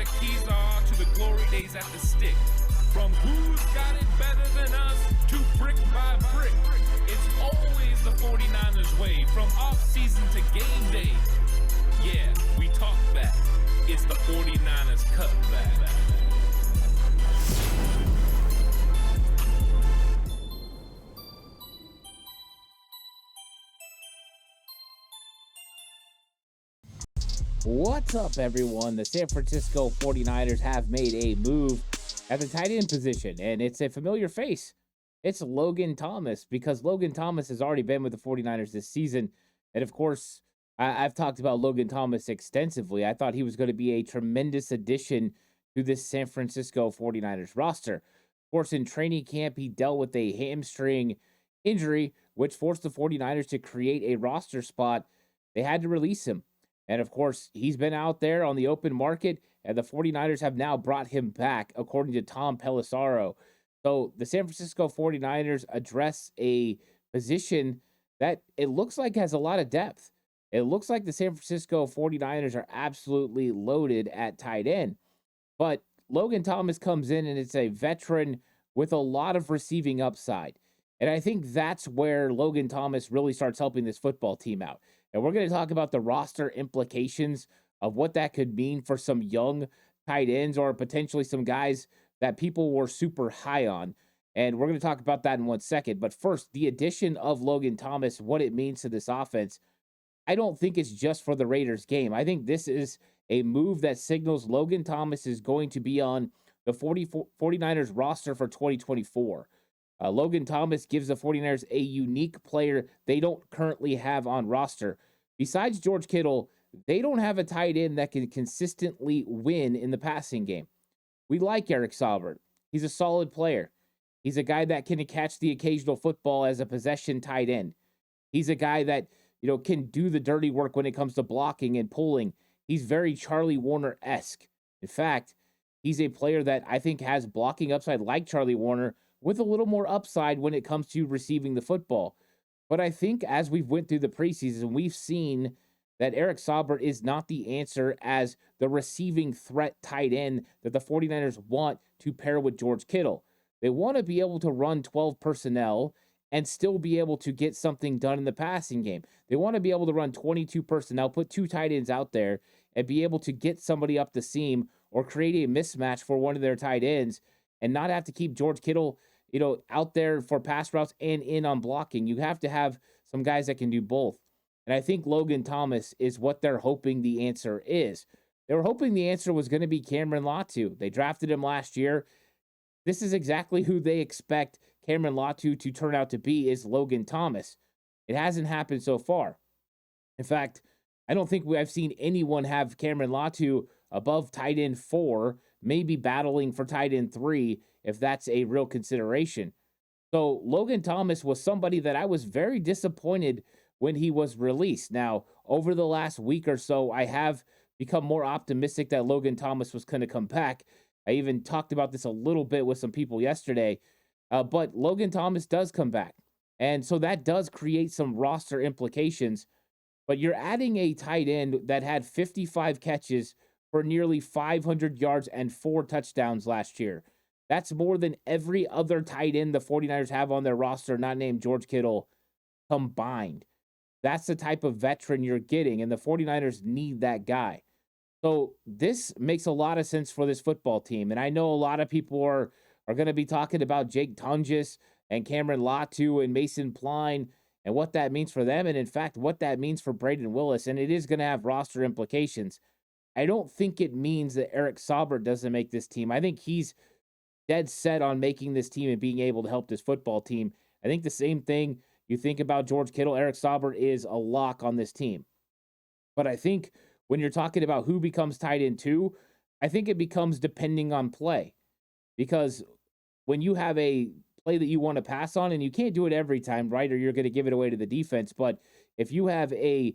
Keys to the glory days at the stick. From who's got it better than us to brick by brick. It's always the 49ers way, from off-season to game day. Yeah, we talk back. It's the 49ers cutback. What's up, everyone? The San Francisco 49ers have made a move at the tight end position, and it's a familiar face. It's Logan Thomas, because Logan Thomas has already been with the 49ers this season. And of course, I've talked about Logan Thomas extensively. I thought he was going to be a tremendous addition to this San Francisco 49ers roster. Of course, in training camp, he dealt with a hamstring injury, which forced the 49ers to create a roster spot. They had to release him. And of course, he's been out there on the open market, and the 49ers have now brought him back, according to Tom Pelissero. So the San Francisco 49ers address a position that it looks like has a lot of depth. It looks like the San Francisco 49ers are absolutely loaded at tight end. But Logan Thomas comes in, and it's a veteran with a lot of receiving upside. And I think that's where Logan Thomas really starts helping this football team out. And we're going to talk about the roster implications of what that could mean for some young tight ends, or potentially some guys that people were super high on. And we're going to talk about that in 1 second. But first, the addition of Logan Thomas, what it means to this offense. I don't think it's just for the Raiders game. I think this is a move that signals Logan Thomas is going to be on the 49ers roster for 2024. Logan Thomas gives the 49ers a unique player they don't currently have on roster. Besides George Kittle, they don't have a tight end that can consistently win in the passing game. We like Eric Saubert. He's a solid player. He's a guy that can catch the occasional football as a possession tight end. He's a guy that, can do the dirty work when it comes to blocking and pulling. He's very Charlie Warner-esque. In fact, he's a player that I think has blocking upside like Charlie Warner, with a little more upside when it comes to receiving the football. But I think as we've went through the preseason, we've seen that Eric Saubert is not the answer as the receiving threat tight end that the 49ers want to pair with George Kittle. They want to be able to run 12 personnel and still be able to get something done in the passing game. They want to be able to run 22 personnel, put two tight ends out there, and be able to get somebody up the seam or create a mismatch for one of their tight ends, and not have to keep George Kittle, out there for pass routes and in on blocking. You have to have some guys that can do both. And I think Logan Thomas is what they're hoping the answer is. They were hoping the answer was going to be Cameron Latu. They drafted him last year. This is exactly who they expect Cameron Latu to turn out to be, is Logan Thomas. It hasn't happened so far. In fact, I don't think I've seen anyone have Cameron Latu above tight end 4, maybe battling for tight end 3, if that's a real consideration. So Logan Thomas was somebody that I was very disappointed when he was released. Now, over the last week or so, I have become more optimistic that Logan Thomas was going to come back. I even talked about this a little bit with some people yesterday. But Logan Thomas does come back. And so that does create some roster implications. But you're adding a tight end that had 55 catches for nearly 500 yards and 4 touchdowns last year. That's more than every other tight end the 49ers have on their roster, not named George Kittle, combined. That's the type of veteran you're getting, and the 49ers need that guy. So this makes a lot of sense for this football team. And I know a lot of people are going to be talking about Jake Tunges and Cameron Latu and Mason Pline and what that means for them, and in fact, what that means for Braden Willis. And it is going to have roster implications. I don't think it means that Eric Saubert doesn't make this team. I think he's dead set on making this team and being able to help this football team. I think the same thing you think about George Kittle. Eric Saubert is a lock on this team. But I think when you're talking about who becomes tight end 2, I think it becomes depending on play. Because when you have a play that you want to pass on, and you can't do it every time, right? Or you're going to give it away to the defense. But if you have a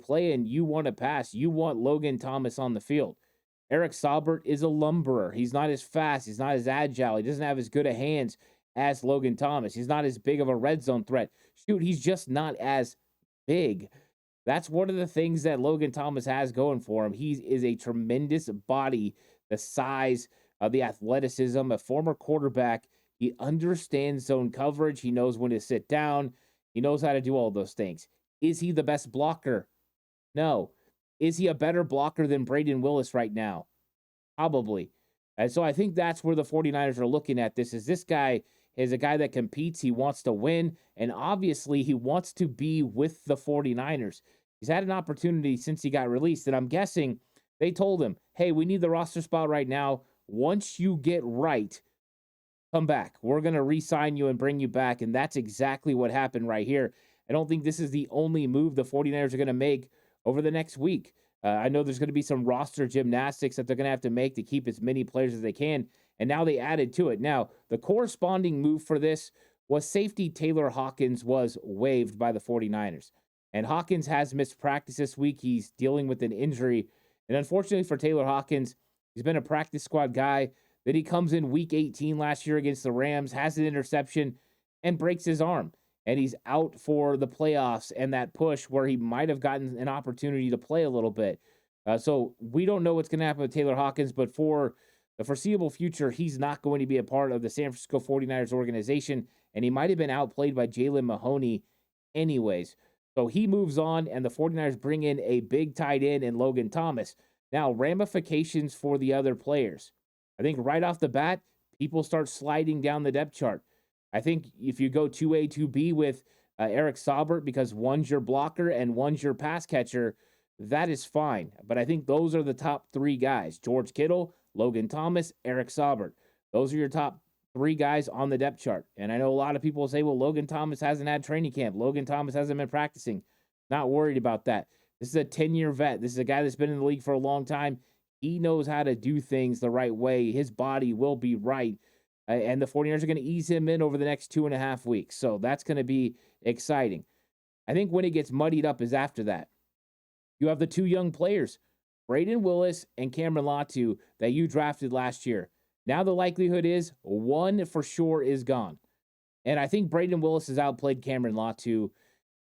play and you want to pass, you want Logan Thomas on the field. Eric Saubert is a lumberer. He's not as fast. He's not as agile. He doesn't have as good of hands as Logan Thomas. He's not as big of a red zone threat. Shoot, he's just not as big. That's one of the things that Logan Thomas has going for him. He is a tremendous body, the size, the athleticism, a former quarterback. He understands zone coverage. He knows when to sit down. He knows how to do all those things. Is he the best blocker? No. Is he a better blocker than Braden Willis right now? Probably. And so I think that's where the 49ers are looking at this. Is this guy is a guy that competes, he wants to win, and obviously he wants to be with the 49ers. He's had an opportunity since he got released, and I'm guessing they told him, "Hey, we need the roster spot right now. Once you get right, come back. We're going to re-sign you and bring you back." And that's exactly what happened right here. I don't think this is the only move the 49ers are going to make over the next week. I know there's going to be some roster gymnastics that they're going to have to make to keep as many players as they can. And now they added to it. Now, the corresponding move for this was safety Taylor Hawkins was waived by the 49ers. And Hawkins has missed practice this week. He's dealing with an injury. And unfortunately for Taylor Hawkins, he's been a practice squad guy. Then he comes in week 18 last year against the Rams, has an interception, and breaks his arm. And he's out for the playoffs and that push where he might have gotten an opportunity to play a little bit. So we don't know what's going to happen with Taylor Hawkins, but for the foreseeable future, he's not going to be a part of the San Francisco 49ers organization, and he might have been outplayed by Jalen Mahoney anyways. So he moves on, and the 49ers bring in a big tight end in Logan Thomas. Now, ramifications for the other players. I think right off the bat, people start sliding down the depth chart. I think if you go 2A, 2B with Eric Saubert, because one's your blocker and one's your pass catcher, that is fine. But I think those are the top three guys: George Kittle, Logan Thomas, Eric Saubert. Those are your top three guys on the depth chart. And I know a lot of people say, well, Logan Thomas hasn't had training camp. Logan Thomas hasn't been practicing. Not worried about that. This is a 10-year vet. This is a guy that's been in the league for a long time. He knows how to do things the right way. His body will be right. And the 49ers are going to ease him in over the next 2.5 weeks. So that's going to be exciting. I think when it gets muddied up is after that. You have the two young players, Braden Willis and Cameron Latu, that you drafted last year. Now the likelihood is one for sure is gone. And I think Braden Willis has outplayed Cameron Latu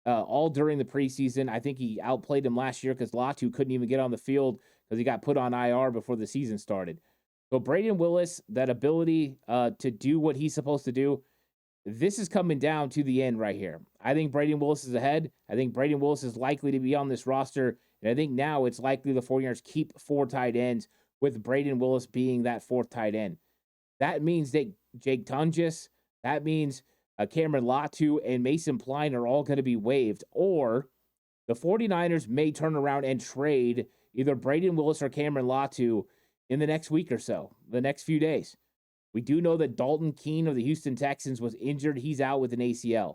all during the preseason. I think he outplayed him last year because Latu couldn't even get on the field because he got put on IR before the season started. So Braden Willis, that ability to do what he's supposed to do, this is coming down to the end right here. I think Braden Willis is ahead. I think Braden Willis is likely to be on this roster. And I think now it's likely the 49ers keep 4 tight ends, with Braden Willis being that 4th tight end. That means that Jake Tunges, that means Cameron Latu and Mason Pline are all going to be waived. Or the 49ers may turn around and trade either Braden Willis or Cameron Latu in the next week or so, the next few days. We do know that Dalton Keene of the Houston Texans was injured. He's out with an ACL.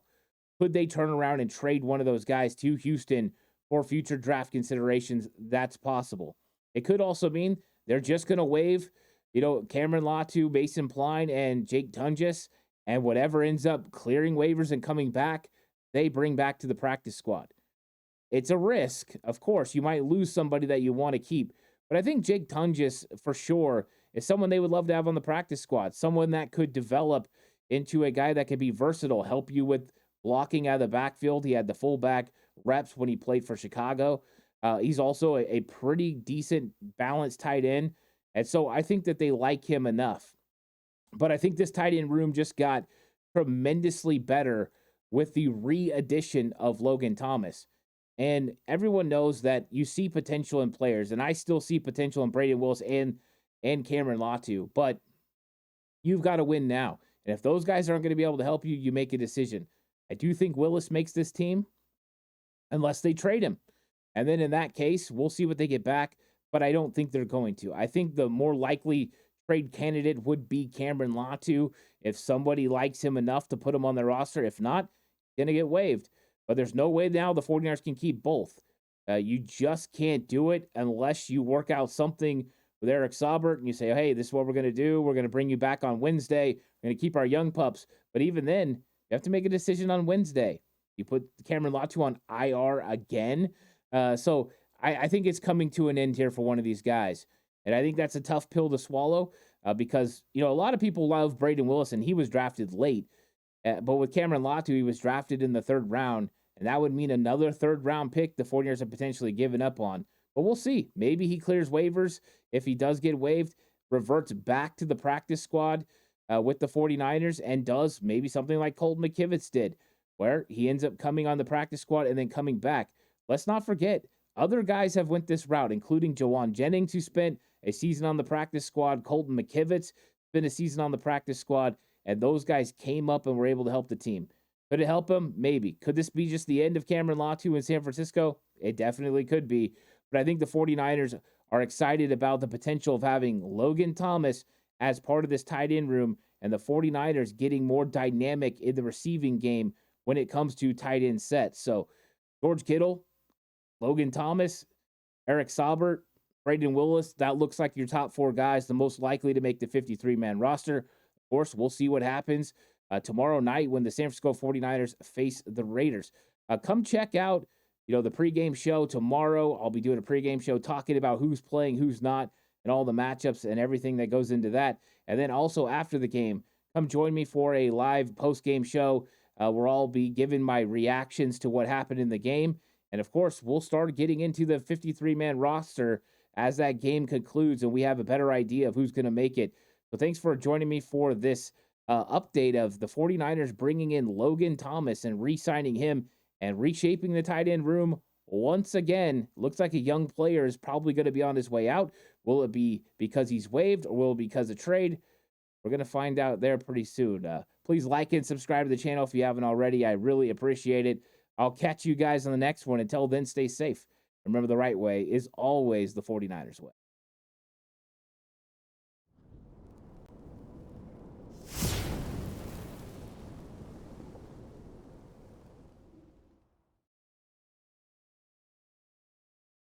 Could they turn around and trade one of those guys to Houston for future draft considerations? That's possible. It could also mean they're just going to waive, Cameron Latu, Mason Pline, and Jake Tunges, and whatever ends up clearing waivers and coming back, they bring back to the practice squad. It's a risk. Of course, you might lose somebody that you want to keep. But I think Jake Tunges, for sure, is someone they would love to have on the practice squad, someone that could develop into a guy that could be versatile, help you with blocking out of the backfield. He had the fullback reps when he played for Chicago. He's also a pretty decent, balanced tight end. And so I think that they like him enough. But I think this tight end room just got tremendously better with the re-addition of Logan Thomas. And everyone knows that you see potential in players, and I still see potential in Braden Willis and Cameron Latu, but you've got to win now. And if those guys aren't going to be able to help you, you make a decision. I do think Willis makes this team unless they trade him. And then in that case, we'll see what they get back, but I don't think they're going to. I think the more likely trade candidate would be Cameron Latu if somebody likes him enough to put him on their roster. If not, going to get waived. But there's no way now the 49ers can keep both. You just can't do it unless you work out something with Eric Saubert and you say, hey, this is what we're going to do. We're going to bring you back on Wednesday. We're going to keep our young pups. But even then, you have to make a decision on Wednesday. You put Cameron Latu on IR again. So I think it's coming to an end here for one of these guys. And I think that's a tough pill to swallow because, a lot of people love Braden Willis, and he was drafted late. But with Cameron Latu, he was drafted in the 3rd round. And that would mean another third round pick the 49ers have potentially given up on. But we'll see. Maybe he clears waivers. If he does get waived, reverts back to the practice squad with the 49ers and does maybe something like Colton McKivitz did, where he ends up coming on the practice squad and then coming back. Let's not forget, other guys have went this route, including Jawan Jennings, who spent a season on the practice squad. Colton McKivitz spent a season on the practice squad, and those guys came up and were able to help the team. Could it help him? Maybe. Could this be just the end of Cameron Latu in San Francisco? It definitely could be. But I think the 49ers are excited about the potential of having Logan Thomas as part of this tight end room and the 49ers getting more dynamic in the receiving game when it comes to tight end sets. So George Kittle, Logan Thomas, Eric Saubert, Braden Willis, that looks like your top 4 guys, the most likely to make the 53-man roster. Of course, we'll see what happens tomorrow night when the San Francisco 49ers face the Raiders. Come check out, the pregame show tomorrow. I'll be doing a pregame show talking about who's playing, who's not, and all the matchups and everything that goes into that. And then also after the game, come join me for a live post-game show where I'll be giving my reactions to what happened in the game. And of course, we'll start getting into the 53-man roster as that game concludes and we have a better idea of who's going to make it. So thanks for joining me for this update of the 49ers bringing in Logan Thomas and re-signing him and reshaping the tight end room once again. Looks like a young player is probably going to be on his way out. Will it be because he's waived or will it be because of trade? We're going to find out there pretty soon. Please like and subscribe to the channel if you haven't already. I really appreciate it. I'll catch you guys on the next one. Until then, stay safe. Remember, the right way is always the 49ers way.